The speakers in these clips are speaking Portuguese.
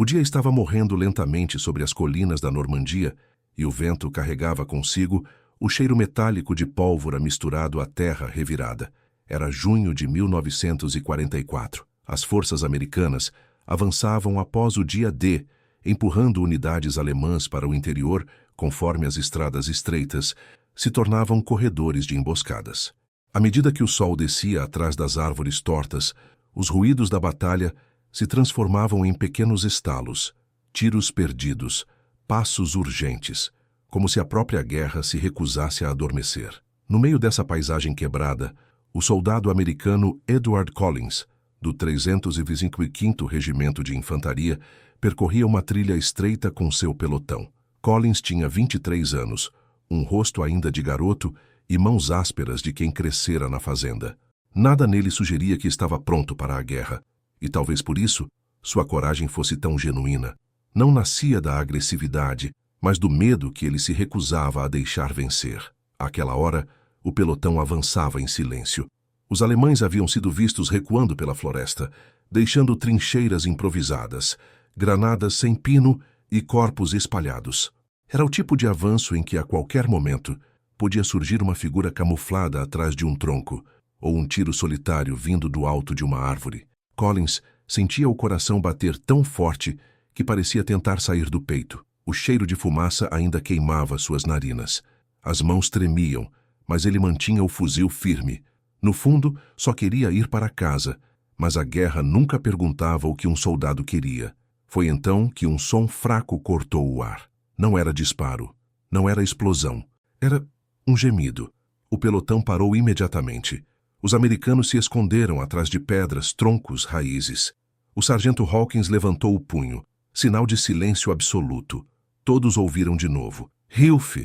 O dia estava morrendo lentamente sobre as colinas da Normandia e o vento carregava consigo o cheiro metálico de pólvora misturado à terra revirada. Era junho de 1944. As forças americanas avançavam após o dia D, empurrando unidades alemãs para o interior, conforme as estradas estreitas se tornavam corredores de emboscadas. À medida que o sol descia atrás das árvores tortas, os ruídos da batalha se transformavam em pequenos estalos, tiros perdidos, passos urgentes, como se a própria guerra se recusasse a adormecer. No meio dessa paisagem quebrada, o soldado americano Edward Collins, do 325º Regimento de Infantaria, percorria uma trilha estreita com seu pelotão. Collins tinha 23 anos, um rosto ainda de garoto e mãos ásperas de quem crescera na fazenda. Nada nele sugeria que estava pronto para a guerra, e talvez por isso sua coragem fosse tão genuína. Não nascia da agressividade, mas do medo que ele se recusava a deixar vencer. Àquela hora, o pelotão avançava em silêncio. Os alemães haviam sido vistos recuando pela floresta, deixando trincheiras improvisadas, granadas sem pino e corpos espalhados. Era o tipo de avanço em que a qualquer momento podia surgir uma figura camuflada atrás de um tronco, ou um tiro solitário vindo do alto de uma árvore. Collins sentia o coração bater tão forte que parecia tentar sair do peito. O cheiro de fumaça ainda queimava suas narinas. As mãos tremiam, mas ele mantinha o fuzil firme. No fundo, só queria ir para casa, mas a guerra nunca perguntava o que um soldado queria. Foi então que um som fraco cortou o ar. Não era disparo, não era explosão, era um gemido. O pelotão parou imediatamente. Os americanos se esconderam atrás de pedras, troncos, raízes. O sargento Hawkins levantou o punho, sinal de silêncio absoluto. Todos ouviram de novo. Hilf!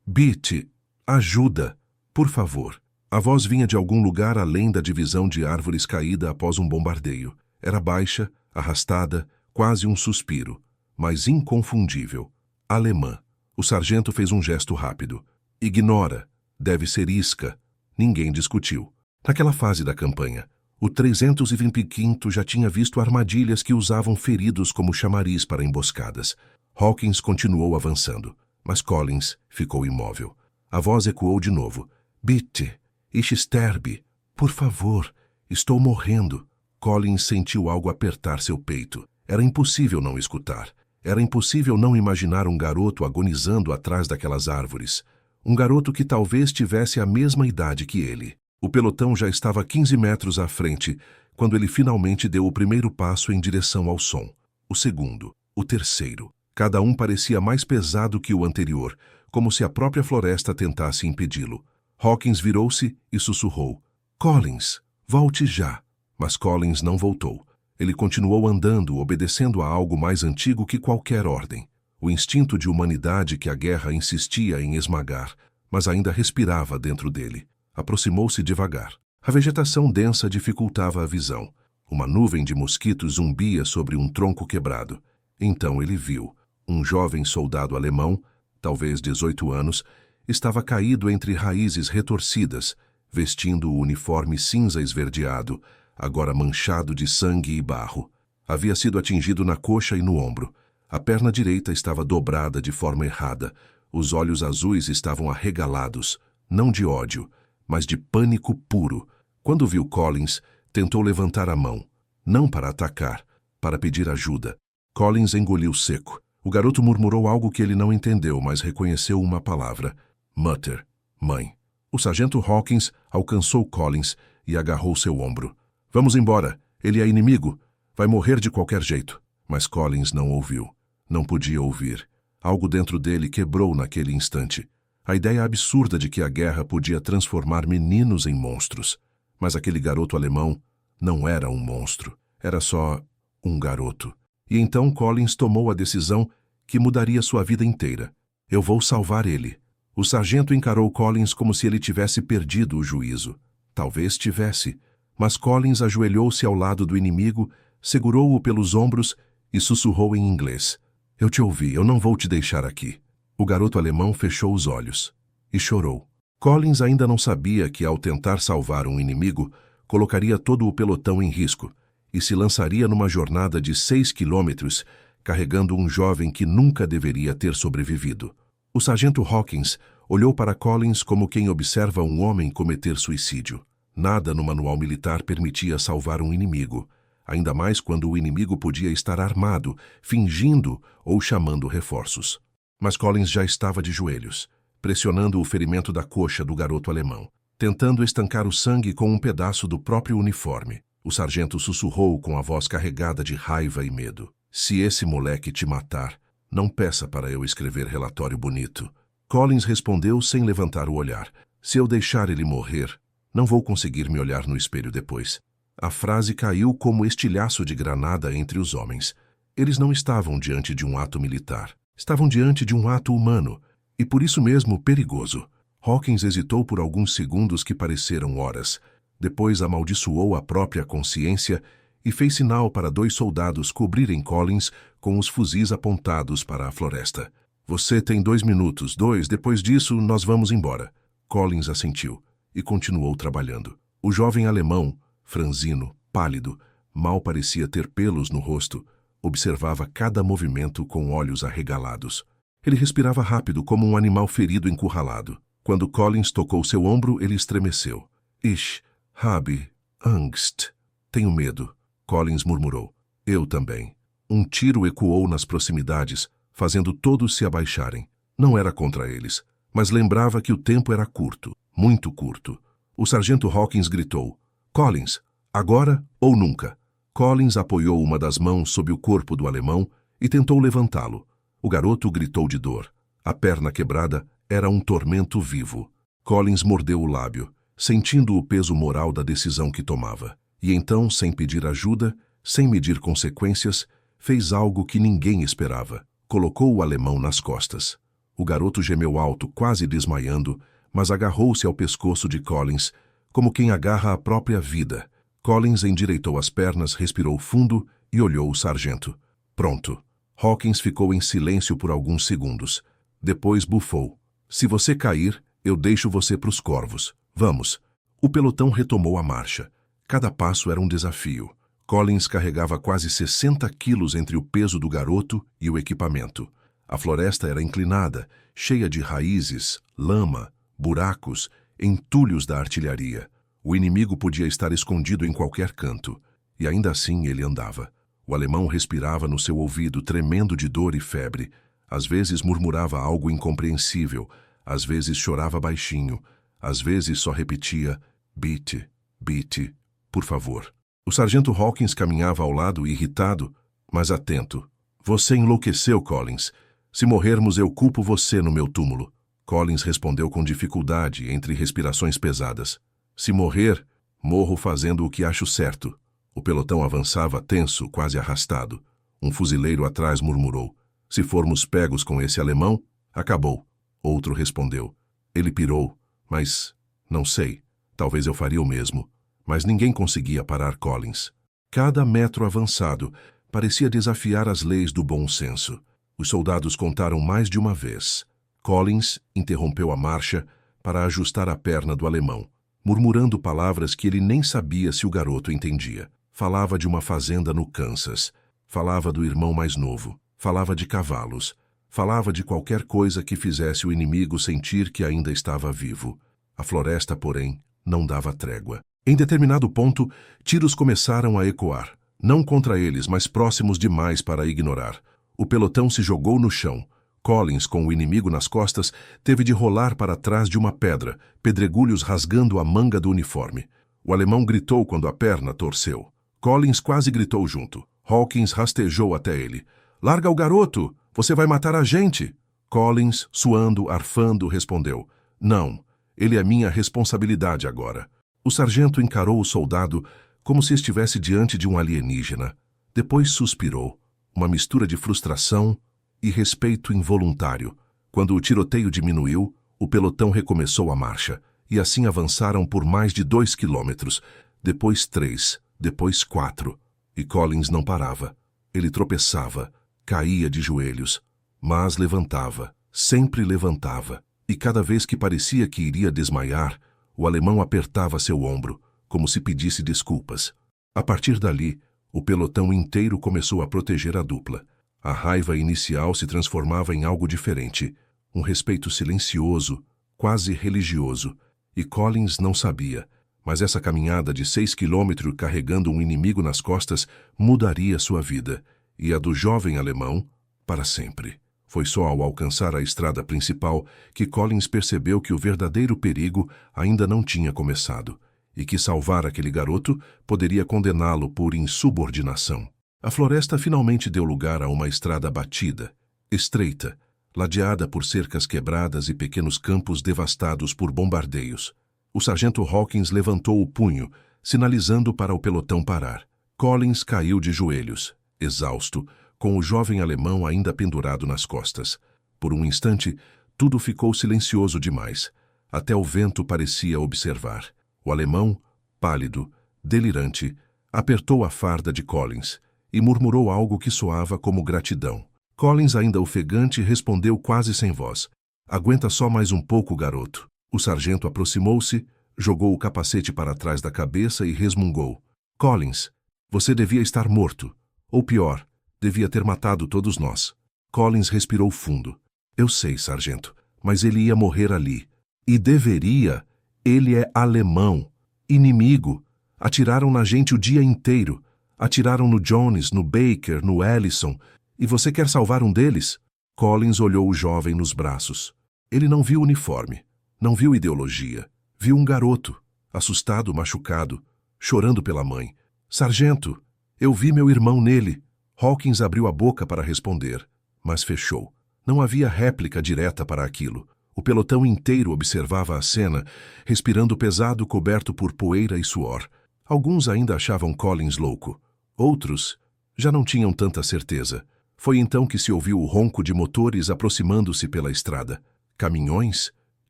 Beat! Ajuda! Por favor! A voz vinha de algum lugar além da divisão de árvores caída após um bombardeio. Era baixa, arrastada, quase um suspiro, mas inconfundível. Alemã. O sargento fez um gesto rápido. Ignora. Deve ser isca. Ninguém discutiu. Naquela fase da campanha, o 325º já tinha visto armadilhas que usavam feridos como chamariz para emboscadas. Hawkins continuou avançando, mas Collins ficou imóvel. A voz ecoou de novo. Bitte, ich sterbe. Por favor, estou morrendo. Collins sentiu algo apertar seu peito. Era impossível não escutar. Era impossível não imaginar um garoto agonizando atrás daquelas árvores. Um garoto que talvez tivesse a mesma idade que ele. O pelotão já estava 15 metros à frente, quando ele finalmente deu o primeiro passo em direção ao som. O segundo, o terceiro. Cada um parecia mais pesado que o anterior, como se a própria floresta tentasse impedi-lo. Hawkins virou-se e sussurrou. Collins, volte já. Mas Collins não voltou. Ele continuou andando, obedecendo a algo mais antigo que qualquer ordem. O instinto de humanidade que a guerra insistia em esmagar, mas ainda respirava dentro dele. Aproximou-se devagar. A vegetação densa dificultava a visão. Uma nuvem de mosquitos zumbia sobre um tronco quebrado. Então ele viu. Um jovem soldado alemão, talvez 18 anos, estava caído entre raízes retorcidas, vestindo o uniforme cinza esverdeado, agora manchado de sangue e barro. Havia sido atingido na coxa e no ombro. A perna direita estava dobrada de forma errada. Os olhos azuis estavam arregalados, não de ódio, mas de pânico puro. Quando viu Collins, tentou levantar a mão, não para atacar, para pedir ajuda. Collins engoliu seco. O garoto murmurou algo que ele não entendeu, mas reconheceu uma palavra. Mutter, mãe. O sargento Hawkins alcançou Collins e agarrou seu ombro. Vamos embora, ele é inimigo. Vai morrer de qualquer jeito. Mas Collins não ouviu. Não podia ouvir. Algo dentro dele quebrou naquele instante. A ideia absurda de que a guerra podia transformar meninos em monstros. Mas aquele garoto alemão não era um monstro. Era só um garoto. E então Collins tomou a decisão que mudaria sua vida inteira. Eu vou salvar ele. O sargento encarou Collins como se ele tivesse perdido o juízo. Talvez tivesse. Mas Collins ajoelhou-se ao lado do inimigo, segurou-o pelos ombros e sussurrou em inglês. Eu te ouvi, eu não vou te deixar aqui. O garoto alemão fechou os olhos e chorou. Collins ainda não sabia que, ao tentar salvar um inimigo, colocaria todo o pelotão em risco e se lançaria numa jornada de 6 quilômetros carregando um jovem que nunca deveria ter sobrevivido. O sargento Hawkins olhou para Collins como quem observa um homem cometer suicídio. Nada no manual militar permitia salvar um inimigo, ainda mais quando o inimigo podia estar armado, fingindo ou chamando reforços. Mas Collins já estava de joelhos, pressionando o ferimento da coxa do garoto alemão, tentando estancar o sangue com um pedaço do próprio uniforme. O sargento sussurrou com a voz carregada de raiva e medo. Se esse moleque te matar, não peça para eu escrever relatório bonito. Collins respondeu sem levantar o olhar. Se eu deixar ele morrer, não vou conseguir me olhar no espelho depois. A frase caiu como estilhaço de granada entre os homens. Eles não estavam diante de um ato militar. Estavam diante de um ato humano, e por isso mesmo perigoso. Hawkins hesitou por alguns segundos que pareceram horas. Depois amaldiçoou a própria consciência e fez sinal para 2 soldados cobrirem Collins com os fuzis apontados para a floresta. Você tem 2 minutos, 2, depois disso nós vamos embora. Collins assentiu e continuou trabalhando. O jovem alemão, franzino, pálido, mal parecia ter pelos no rosto, observava cada movimento com olhos arregalados. Ele respirava rápido como um animal ferido encurralado. Quando Collins tocou seu ombro, ele estremeceu. Ich habe Angst. Tenho medo, Collins murmurou. Eu também. Um tiro ecoou nas proximidades, fazendo todos se abaixarem. Não era contra eles, mas lembrava que o tempo era curto, muito curto. O sargento Hawkins gritou, Collins, agora ou nunca. Collins apoiou uma das mãos sob o corpo do alemão e tentou levantá-lo. O garoto gritou de dor. A perna quebrada era um tormento vivo. Collins mordeu o lábio, sentindo o peso moral da decisão que tomava. E então, sem pedir ajuda, sem medir consequências, fez algo que ninguém esperava. Colocou o alemão nas costas. O garoto gemeu alto, quase desmaiando, mas agarrou-se ao pescoço de Collins, como quem agarra a própria vida. Collins endireitou as pernas, respirou fundo e olhou o sargento. Pronto. Hawkins ficou em silêncio por alguns segundos. Depois bufou. Se você cair, eu deixo você para os corvos. Vamos. O pelotão retomou a marcha. Cada passo era um desafio. Collins carregava quase 60 quilos entre o peso do garoto e o equipamento. A floresta era inclinada, cheia de raízes, lama, buracos, entulhos da artilharia. O inimigo podia estar escondido em qualquer canto, e ainda assim ele andava. O alemão respirava no seu ouvido, tremendo de dor e febre. Às vezes murmurava algo incompreensível, às vezes chorava baixinho, às vezes só repetia, Bitte, bitte, por favor. O sargento Hawkins caminhava ao lado, irritado, mas atento. Você enlouqueceu, Collins. Se morrermos, eu culpo você no meu túmulo. Collins respondeu com dificuldade, entre respirações pesadas. Se morrer, morro fazendo o que acho certo. O pelotão avançava tenso, quase arrastado. Um fuzileiro atrás murmurou. Se formos pegos com esse alemão, acabou. Outro respondeu. Ele pirou, mas não sei. Talvez eu faria o mesmo. Mas ninguém conseguia parar Collins. Cada metro avançado parecia desafiar as leis do bom senso. Os soldados contaram mais de uma vez. Collins interrompeu a marcha para ajustar a perna do alemão, murmurando palavras que ele nem sabia se o garoto entendia. Falava de uma fazenda no Kansas. Falava do irmão mais novo. Falava de cavalos. Falava de qualquer coisa que fizesse o inimigo sentir que ainda estava vivo. A floresta, porém, não dava trégua. Em determinado ponto, tiros começaram a ecoar. Não contra eles, mas próximos demais para ignorar. O pelotão se jogou no chão. Collins, com o inimigo nas costas, teve de rolar para trás de uma pedra, pedregulhos rasgando a manga do uniforme. O alemão gritou quando a perna torceu. Collins quase gritou junto. Hawkins rastejou até ele. Larga o garoto! Você vai matar a gente! Collins, suando, arfando, respondeu. Não, ele é minha responsabilidade agora. O sargento encarou o soldado como se estivesse diante de um alienígena. Depois suspirou, uma mistura de frustração e respeito involuntário. Quando o tiroteio diminuiu, o pelotão recomeçou a marcha, e assim avançaram por mais de 2 quilômetros, depois 3, depois 4, e Collins não parava. Ele tropeçava, caía de joelhos, mas levantava, sempre levantava, e cada vez que parecia que iria desmaiar, o alemão apertava seu ombro, como se pedisse desculpas. A partir dali, o pelotão inteiro começou a proteger a dupla. A raiva inicial se transformava em algo diferente, um respeito silencioso, quase religioso, e Collins não sabia, mas essa caminhada de 6 quilômetros carregando um inimigo nas costas mudaria sua vida, e a do jovem alemão, para sempre. Foi só ao alcançar a estrada principal que Collins percebeu que o verdadeiro perigo ainda não tinha começado, e que salvar aquele garoto poderia condená-lo por insubordinação. A floresta finalmente deu lugar a uma estrada batida, estreita, ladeada por cercas quebradas e pequenos campos devastados por bombardeios. O sargento Hawkins levantou o punho, sinalizando para o pelotão parar. Collins caiu de joelhos, exausto, com o jovem alemão ainda pendurado nas costas. Por um instante, tudo ficou silencioso demais. Até o vento parecia observar. O alemão, pálido, delirante, apertou a farda de Collins e murmurou algo que soava como gratidão. Collins, ainda ofegante, respondeu quase sem voz. Aguenta só mais um pouco, garoto. O sargento aproximou-se, jogou o capacete para trás da cabeça e resmungou. Collins, você devia estar morto. Ou pior, devia ter matado todos nós. Collins respirou fundo. Eu sei, sargento, mas ele ia morrer ali. E deveria. Ele é alemão. Inimigo. Atiraram na gente o dia inteiro. Atiraram no Jones, no Baker, no Ellison. E você quer salvar um deles? Collins olhou o jovem nos braços. Ele não viu uniforme. Não viu ideologia. Viu um garoto, assustado, machucado, chorando pela mãe. Sargento, eu vi meu irmão nele. Hawkins abriu a boca para responder, mas fechou. Não havia réplica direta para aquilo. O pelotão inteiro observava a cena, respirando pesado, coberto por poeira e suor. Alguns ainda achavam Collins louco. Outros já não tinham tanta certeza. Foi então que se ouviu o ronco de motores aproximando-se pela estrada. Caminhões?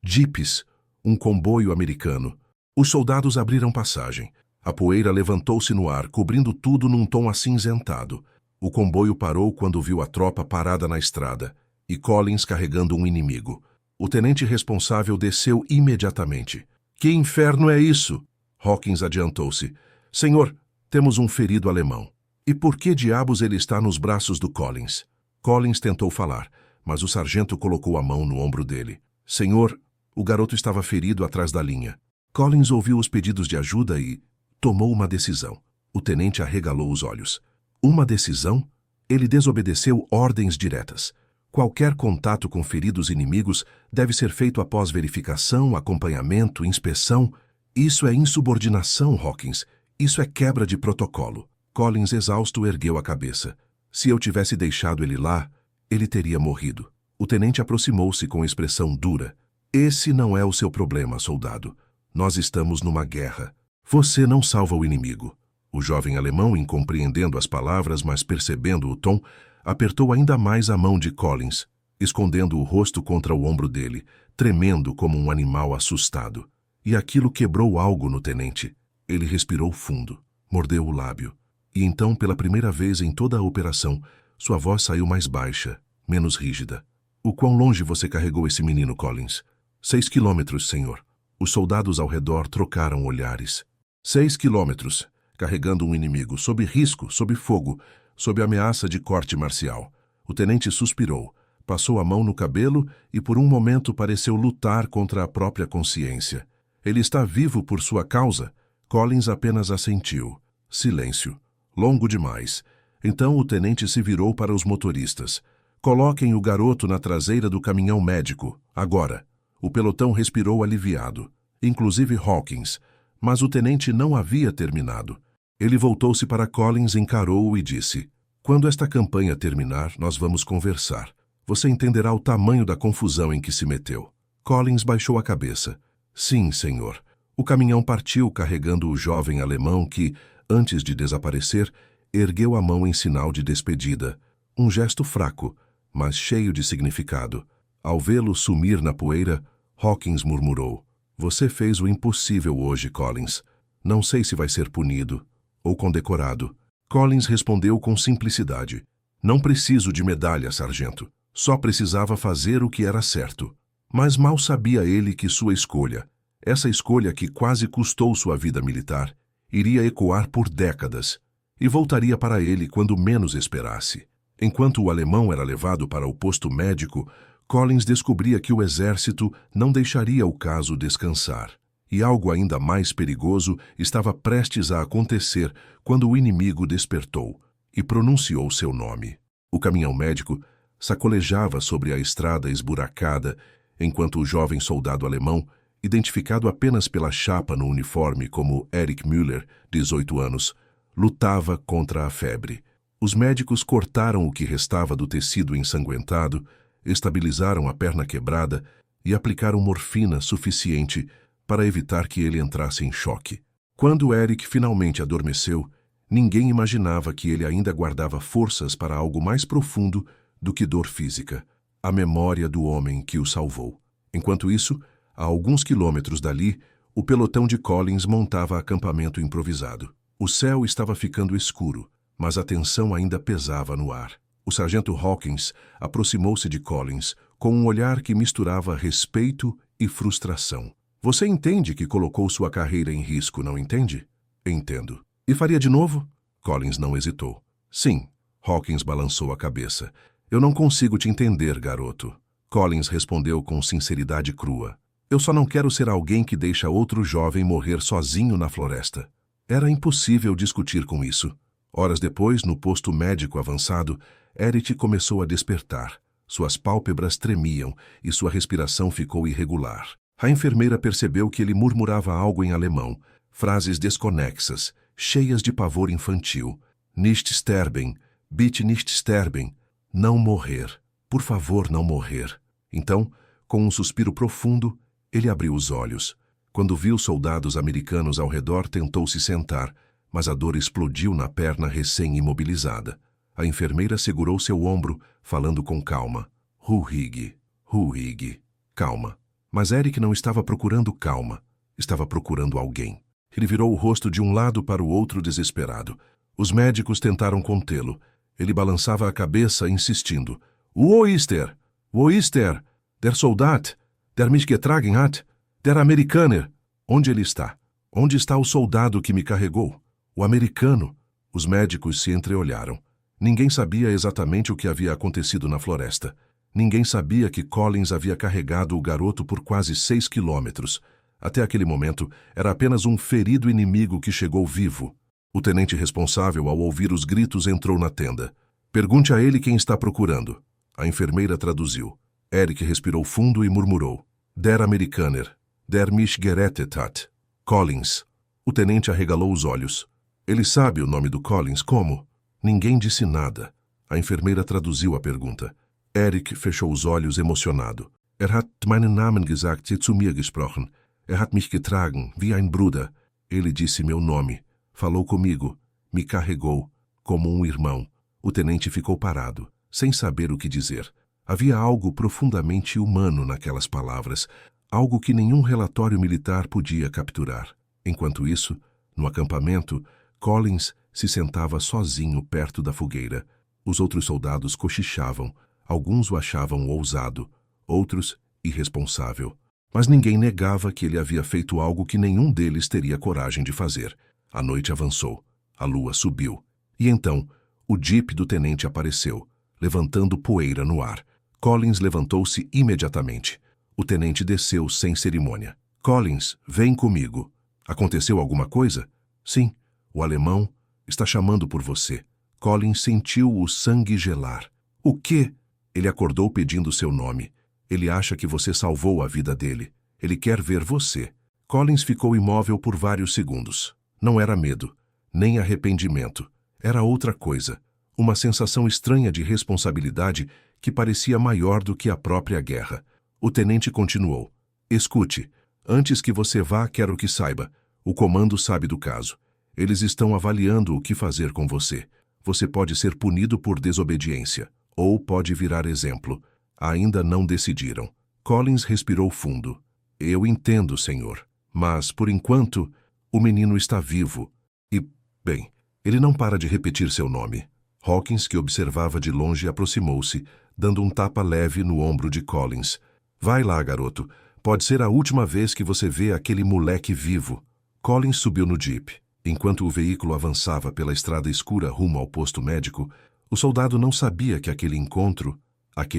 Jipes? Um comboio americano. Os soldados abriram passagem. A poeira levantou-se no ar, cobrindo tudo num tom acinzentado. O comboio parou quando viu a tropa parada na estrada, e Collins carregando um inimigo. O tenente responsável desceu imediatamente. Que inferno é isso? Hawkins adiantou-se. Senhor, temos um ferido alemão. E por que diabos ele está nos braços do Collins? Collins tentou falar, mas o sargento colocou a mão no ombro dele. Senhor, o garoto estava ferido atrás da linha. Collins ouviu os pedidos de ajuda e tomou uma decisão. O tenente arregalou os olhos. Uma decisão? Ele desobedeceu ordens diretas. Qualquer contato com feridos inimigos deve ser feito após verificação, acompanhamento, inspeção. Isso é insubordinação, Hawkins. Isso é quebra de protocolo. Collins, exausto, ergueu a cabeça. Se eu tivesse deixado ele lá, ele teria morrido. O tenente aproximou-se com expressão dura. Esse não é o seu problema, soldado. Nós estamos numa guerra. Você não salva o inimigo. O jovem alemão, incompreendendo as palavras, mas percebendo o tom, apertou ainda mais a mão de Collins, escondendo o rosto contra o ombro dele, tremendo como um animal assustado. E aquilo quebrou algo no tenente. Ele respirou fundo, mordeu o lábio. E então, pela primeira vez em toda a operação, sua voz saiu mais baixa, menos rígida. O quão longe você carregou esse menino, Collins? 6 quilômetros, senhor. Os soldados ao redor trocaram olhares. 6 quilômetros, carregando um inimigo, sob risco, sob fogo, sob ameaça de corte marcial. O tenente suspirou, passou a mão no cabelo e por um momento pareceu lutar contra a própria consciência. Ele está vivo por sua causa? Collins apenas assentiu. Silêncio. Longo demais. Então o tenente se virou para os motoristas. Coloquem o garoto na traseira do caminhão médico, agora. O pelotão respirou aliviado, inclusive Hawkins, mas o tenente não havia terminado. Ele voltou-se para Collins, encarou-o e disse, quando esta campanha terminar, nós vamos conversar. Você entenderá o tamanho da confusão em que se meteu. Collins baixou a cabeça. Sim, senhor. O caminhão partiu carregando o jovem alemão que, antes de desaparecer, ergueu a mão em sinal de despedida. Um gesto fraco, mas cheio de significado. Ao vê-lo sumir na poeira, Hawkins murmurou, você fez o impossível hoje, Collins. Não sei se vai ser punido ou condecorado. Collins respondeu com simplicidade. Não preciso de medalha, sargento. Só precisava fazer o que era certo. Mas mal sabia ele que sua escolha, essa escolha que quase custou sua vida militar, iria ecoar por décadas e voltaria para ele quando menos esperasse. Enquanto o alemão era levado para o posto médico, Collins descobria que o exército não deixaria o caso descansar. E algo ainda mais perigoso estava prestes a acontecer quando o inimigo despertou e pronunciou seu nome. O caminhão médico sacolejava sobre a estrada esburacada, enquanto o jovem soldado alemão, identificado apenas pela chapa no uniforme como Erich Müller, 18 anos, lutava contra a febre. Os médicos cortaram o que restava do tecido ensanguentado, estabilizaram a perna quebrada e aplicaram morfina suficiente para evitar que ele entrasse em choque. Quando Erich finalmente adormeceu, ninguém imaginava que ele ainda guardava forças para algo mais profundo do que dor física, a memória do homem que o salvou. Enquanto isso, a alguns quilômetros dali, o pelotão de Collins montava acampamento improvisado. O céu estava ficando escuro, mas a tensão ainda pesava no ar. O sargento Hawkins aproximou-se de Collins com um olhar que misturava respeito e frustração. Você entende que colocou sua carreira em risco, não entende? Entendo. E faria de novo? Collins não hesitou. Sim. Hawkins balançou a cabeça. Eu não consigo te entender, garoto. Collins respondeu com sinceridade crua. Eu só não quero ser alguém que deixa outro jovem morrer sozinho na floresta. Era impossível discutir com isso. Horas depois, no posto médico avançado, Erich começou a despertar. Suas pálpebras tremiam e sua respiração ficou irregular. A enfermeira percebeu que ele murmurava algo em alemão, frases desconexas, cheias de pavor infantil. Nicht sterben, bitte nicht sterben. Não morrer. Por favor, não morrer. Então, com um suspiro profundo, ele abriu os olhos. Quando viu soldados americanos ao redor, tentou se sentar, mas a dor explodiu na perna recém-imobilizada. A enfermeira segurou seu ombro, falando com calma. Ruhig, ruhig. Calma. Mas Erich não estava procurando calma. Estava procurando alguém. Ele virou o rosto de um lado para o outro desesperado. Os médicos tentaram contê-lo. Ele balançava a cabeça, insistindo. Wo ist er? Wo ist er? Der Soldat? Der mich getragen hat? Der Amerikaner? Onde ele está? Onde está o soldado que me carregou? O americano. Os médicos se entreolharam. Ninguém sabia exatamente o que havia acontecido na floresta. Ninguém sabia que Collins havia carregado o garoto por quase 6 quilômetros. Até aquele momento, era apenas um ferido inimigo que chegou vivo. O tenente responsável, ao ouvir os gritos, entrou na tenda. Pergunte a ele quem está procurando. A enfermeira traduziu. Erich respirou fundo e murmurou. Der Amerikaner. Der mich gerettet hat. Collins. O tenente arregalou os olhos. Ele sabe o nome do Collins como? Ninguém disse nada. A enfermeira traduziu a pergunta. Erich fechou os olhos emocionado. Er hat meinen Namen gesagt, zu mir gesprochen. Er hat mich getragen, wie ein Bruder. Ele disse meu nome. Falou comigo. Me carregou. Como um irmão. O tenente ficou parado, sem saber o que dizer. Havia algo profundamente humano naquelas palavras, algo que nenhum relatório militar podia capturar. Enquanto isso, no acampamento, Collins se sentava sozinho perto da fogueira. Os outros soldados cochichavam. Alguns o achavam ousado, outros irresponsável. Mas ninguém negava que ele havia feito algo que nenhum deles teria coragem de fazer. A noite avançou. A lua subiu. E então, o jipe do tenente apareceu, levantando poeira no ar. Collins levantou-se imediatamente. O tenente desceu sem cerimônia. Collins, vem comigo. Aconteceu alguma coisa? Sim. O alemão está chamando por você. Collins sentiu o sangue gelar. O quê? Ele acordou pedindo seu nome. Ele acha que você salvou a vida dele. Ele quer ver você. Collins ficou imóvel por vários segundos. Não era medo, nem arrependimento. Era outra coisa. Uma sensação estranha de responsabilidade que parecia maior do que a própria guerra. O tenente continuou. Escute, antes que você vá, quero que saiba. O comando sabe do caso. Eles estão avaliando o que fazer com você. Você pode ser punido por desobediência, ou pode virar exemplo. Ainda não decidiram. Collins respirou fundo. Eu entendo, senhor. Mas, por enquanto, o menino está vivo. E, bem, ele não para de repetir seu nome. Hawkins, que observava de longe, aproximou-se, dando um tapa leve no ombro de Collins. Vai lá, garoto. Pode ser a última vez que você vê aquele moleque vivo. Collins subiu no jipe. Enquanto o veículo avançava pela estrada escura rumo ao posto médico, O soldado não sabia que aquele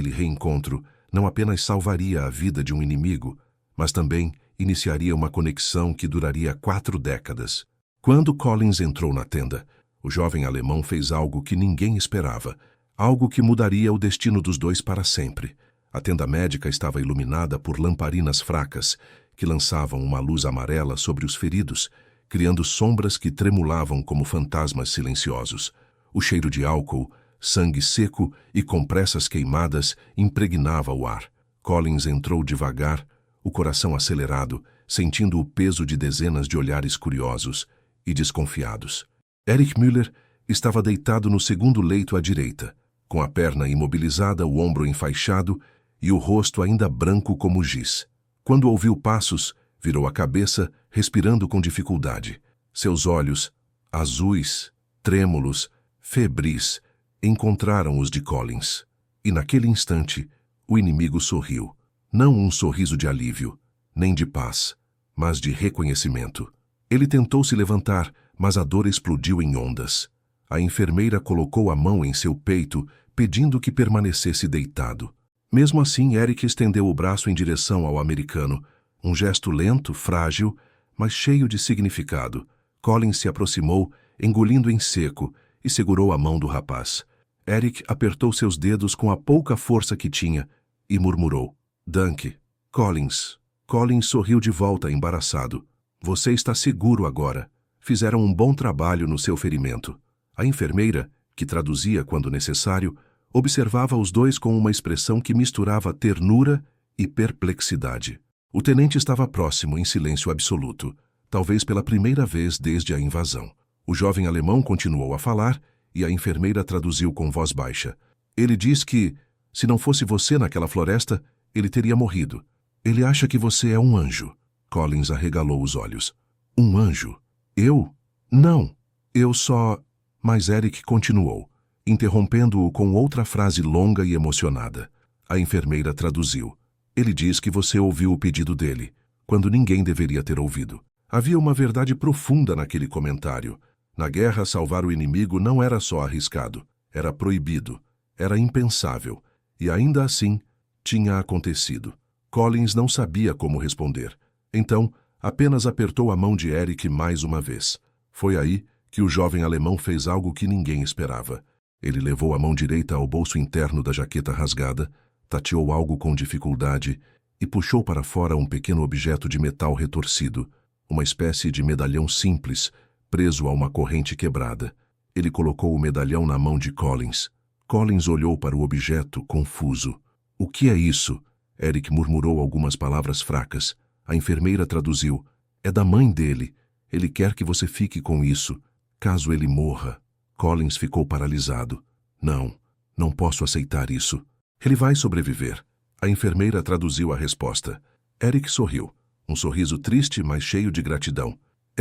reencontro, não apenas salvaria a vida de um inimigo, mas também iniciaria uma conexão que duraria 4 décadas. Quando Collins entrou na tenda, o jovem alemão fez algo que ninguém esperava, algo que mudaria o destino dos dois para sempre. A tenda médica estava iluminada por lamparinas fracas, que lançavam uma luz amarela sobre os feridos, criando sombras que tremulavam como fantasmas silenciosos. O cheiro de álcool, sangue seco e compressas queimadas impregnava o ar. Collins entrou devagar, o coração acelerado, sentindo o peso de dezenas de olhares curiosos e desconfiados. Erich Müller estava deitado no segundo leito à direita, com a perna imobilizada, o ombro enfaixado e o rosto ainda branco como giz. Quando ouviu passos, virou a cabeça, respirando com dificuldade. Seus olhos, azuis, trêmulos, febris, encontraram os de Collins. E naquele instante, o inimigo sorriu. Não um sorriso de alívio, nem de paz, mas de reconhecimento. Ele tentou se levantar, mas a dor explodiu em ondas. A enfermeira colocou a mão em seu peito, pedindo que permanecesse deitado. Mesmo assim, Erich estendeu o braço em direção ao americano, um gesto lento, frágil, mas cheio de significado. Collins se aproximou, engolindo em seco, e segurou a mão do rapaz. Erich apertou seus dedos com a pouca força que tinha e murmurou: "Danke, Collins." Collins sorriu de volta, embaraçado. "Você está seguro agora. Fizeram um bom trabalho no seu ferimento." A enfermeira, que traduzia quando necessário, observava os dois com uma expressão que misturava ternura e perplexidade. O tenente estava próximo, em silêncio absoluto, talvez pela primeira vez desde a invasão. O jovem alemão continuou a falar e a enfermeira traduziu com voz baixa. "Ele diz que, se não fosse você naquela floresta, ele teria morrido. Ele acha que você é um anjo." Collins arregalou os olhos. "Um anjo? Eu? Não. Eu só..." Mas Erich continuou, interrompendo-o com outra frase longa e emocionada. A enfermeira traduziu. "Ele diz que você ouviu o pedido dele, quando ninguém deveria ter ouvido." Havia uma verdade profunda naquele comentário. Na guerra, salvar o inimigo não era só arriscado, era proibido, era impensável, e ainda assim, tinha acontecido. Collins não sabia como responder. Então, apenas apertou a mão de Erich mais uma vez. Foi aí que o jovem alemão fez algo que ninguém esperava. Ele levou a mão direita ao bolso interno da jaqueta rasgada, tateou algo com dificuldade e puxou para fora um pequeno objeto de metal retorcido, uma espécie de medalhão simples, preso a uma corrente quebrada. Ele colocou o medalhão na mão de Collins. Collins olhou para o objeto, confuso. "O que é isso?" Erich murmurou algumas palavras fracas. A enfermeira traduziu. "É da mãe dele. Ele quer que você fique com isso, caso ele morra." Collins ficou paralisado. Não posso aceitar isso. Ele vai sobreviver." A enfermeira traduziu a resposta. Erich sorriu, um sorriso triste, mas cheio de gratidão.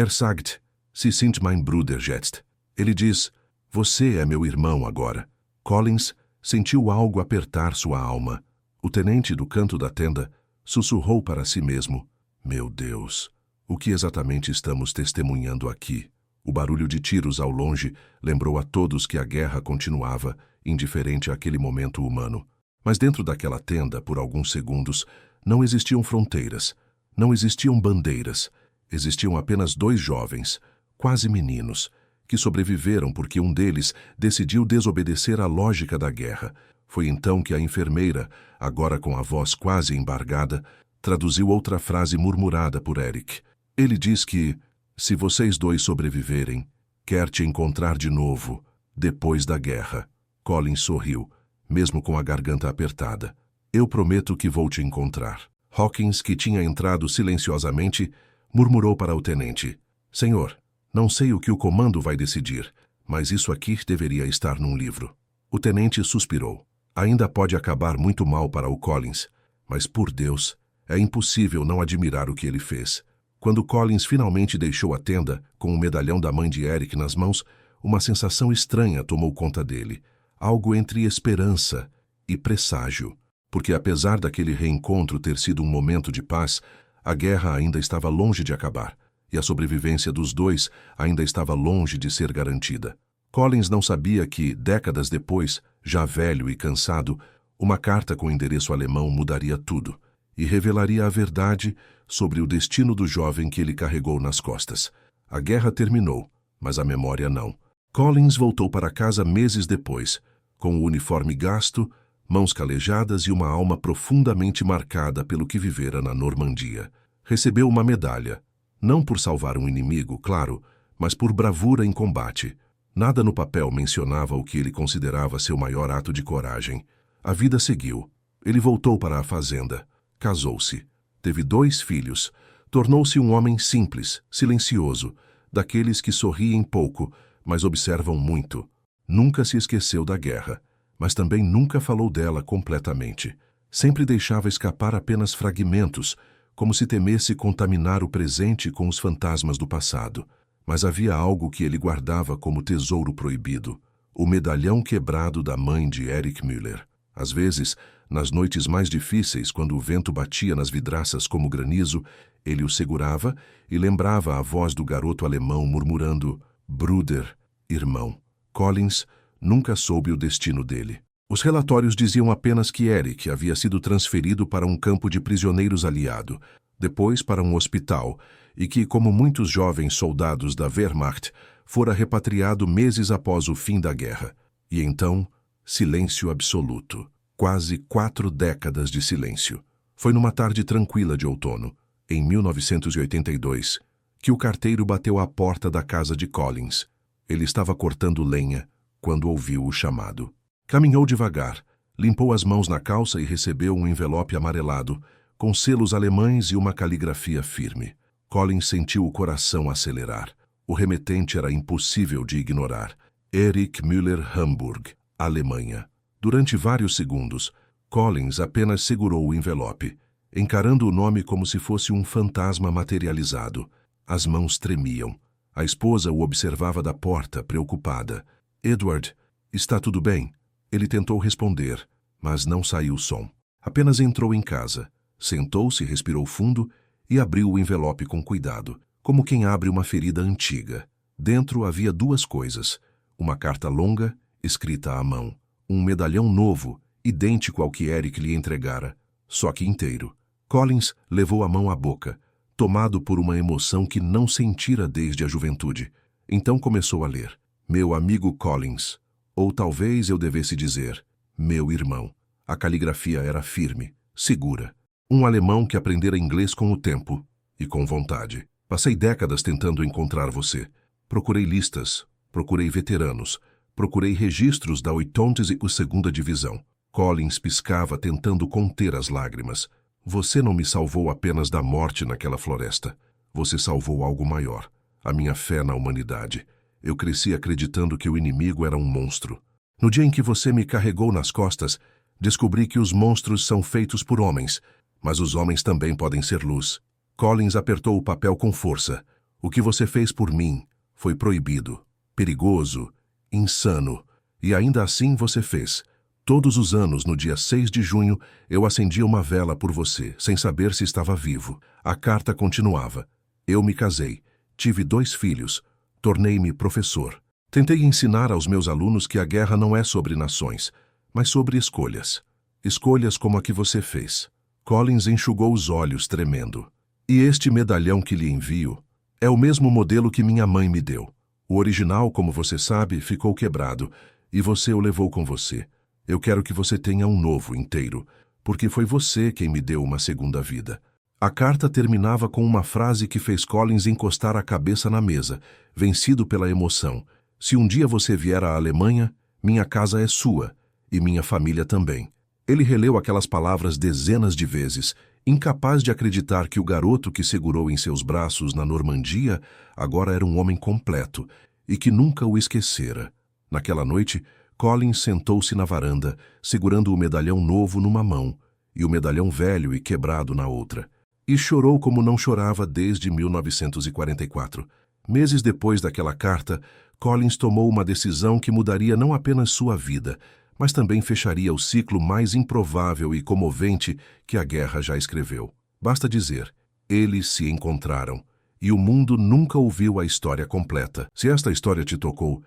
"Sagt, Sie sind mein Bruder jetzt." Ele diz, "Você é meu irmão agora." Collins sentiu algo apertar sua alma. O tenente do canto da tenda sussurrou para si mesmo, "Meu Deus, o que exatamente estamos testemunhando aqui?" O barulho de tiros ao longe lembrou a todos que a guerra continuava, indiferente àquele momento humano. Mas dentro daquela tenda, por alguns segundos, não existiam fronteiras, não existiam bandeiras. Existiam apenas 2 jovens, quase meninos, que sobreviveram porque um deles decidiu desobedecer à lógica da guerra. Foi então que a enfermeira, agora com a voz quase embargada, traduziu outra frase murmurada por Erich. Ele diz que, se vocês 2 sobreviverem, quer te encontrar de novo, depois da guerra. Collins sorriu, mesmo com a garganta apertada. Eu prometo que vou te encontrar. Hawkins, que tinha entrado silenciosamente, murmurou para o tenente. Senhor, não sei o que o comando vai decidir, mas isso aqui deveria estar num livro. O tenente suspirou. Ainda pode acabar muito mal para o Collins, mas por Deus, é impossível não admirar o que ele fez. Quando Collins finalmente deixou a tenda, com o medalhão da mãe de Erich nas mãos, uma sensação estranha tomou conta dele, algo entre esperança e presságio, porque apesar daquele reencontro ter sido um momento de paz, a guerra ainda estava longe de acabar, e a sobrevivência dos dois ainda estava longe de ser garantida. Collins não sabia que, décadas depois, já velho e cansado, uma carta com endereço alemão mudaria tudo e revelaria a verdade sobre o destino do jovem que ele carregou nas costas. A guerra terminou, mas a memória não. Collins voltou para casa meses depois, com o uniforme gasto, mãos calejadas e uma alma profundamente marcada pelo que vivera na Normandia. Recebeu uma medalha, não por salvar um inimigo, claro, mas por bravura em combate. Nada no papel mencionava o que ele considerava seu maior ato de coragem. A vida seguiu. Ele voltou para a fazenda. Casou-se. Teve 2 filhos. Tornou-se um homem simples, silencioso, daqueles que sorriem pouco, mas observam muito. Nunca se esqueceu da guerra, mas também nunca falou dela completamente. Sempre deixava escapar apenas fragmentos, como se temesse contaminar o presente com os fantasmas do passado. Mas havia algo que ele guardava como tesouro proibido: o medalhão quebrado da mãe de Erich Müller. Às vezes, nas noites mais difíceis, quando o vento batia nas vidraças como granizo, ele o segurava e lembrava a voz do garoto alemão murmurando: Bruder, irmão. Collins nunca soube o destino dele. Os relatórios diziam apenas que Erich havia sido transferido para um campo de prisioneiros aliado, depois para um hospital, e que, como muitos jovens soldados da Wehrmacht, fora repatriado meses após o fim da guerra. E então, silêncio absoluto. Quase 4 décadas de silêncio. Foi numa tarde tranquila de outono, em 1982, que o carteiro bateu à porta da casa de Collins. Ele estava cortando lenha quando ouviu o chamado. Caminhou devagar, limpou as mãos na calça e recebeu um envelope amarelado, com selos alemães e uma caligrafia firme. Collins sentiu o coração acelerar. O remetente era impossível de ignorar. Erich Müller, Hamburg, Alemanha. Durante vários segundos, Collins apenas segurou o envelope, encarando o nome como se fosse um fantasma materializado. As mãos tremiam. A esposa o observava da porta, preocupada. Edward, está tudo bem? Ele tentou responder, mas não saiu som. Apenas entrou em casa, sentou-se, respirou fundo e abriu o envelope com cuidado, como quem abre uma ferida antiga. Dentro havia 2 coisas: uma carta longa, escrita à mão, um medalhão novo, idêntico ao que Erich lhe entregara, só que inteiro. Collins levou a mão à boca, tomado por uma emoção que não sentira desde a juventude. Então começou a ler. Meu amigo Collins, ou talvez eu devesse dizer, meu irmão. A caligrafia era firme, segura. Um alemão que aprendera inglês com o tempo e com vontade. Passei décadas tentando encontrar você. Procurei listas, procurei veteranos, procurei registros da 82ª Divisão. Collins piscava tentando conter as lágrimas. Você não me salvou apenas da morte naquela floresta. Você salvou algo maior, a minha fé na humanidade. Eu cresci acreditando que o inimigo era um monstro. No dia em que você me carregou nas costas, descobri que os monstros são feitos por homens, mas os homens também podem ser luz. Collins apertou o papel com força. O que você fez por mim foi proibido, perigoso, insano, e ainda assim você fez. Todos os anos, no dia 6 de junho, eu acendia uma vela por você, sem saber se estava vivo. A carta continuava. Eu me casei, tive 2 filhos, tornei-me professor. Tentei ensinar aos meus alunos que a guerra não é sobre nações, mas sobre escolhas. Escolhas como a que você fez. Collins enxugou os olhos, tremendo. E este medalhão que lhe envio é o mesmo modelo que minha mãe me deu. O original, como você sabe, ficou quebrado, e você o levou com você. Eu quero que você tenha um novo inteiro, porque foi você quem me deu uma segunda vida. A carta terminava com uma frase que fez Collins encostar a cabeça na mesa, vencido pela emoção. Se um dia você vier à Alemanha, minha casa é sua, e minha família também. Ele releu aquelas palavras dezenas de vezes, incapaz de acreditar que o garoto que segurou em seus braços na Normandia agora era um homem completo, e que nunca o esquecera. Naquela noite, Collins sentou-se na varanda, segurando o medalhão novo numa mão, e o medalhão velho e quebrado na outra. E chorou como não chorava desde 1944. Meses depois daquela carta, Collins tomou uma decisão que mudaria não apenas sua vida, mas também fecharia o ciclo mais improvável e comovente que a guerra já escreveu. Basta dizer, eles se encontraram, e o mundo nunca ouviu a história completa. Se esta história te tocou,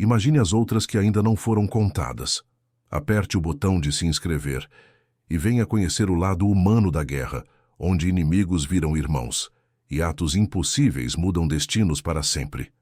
Imagine as outras que ainda não foram contadas. Aperte o botão de se inscrever e venha conhecer o lado humano da guerra, onde inimigos viram irmãos e atos impossíveis mudam destinos para sempre.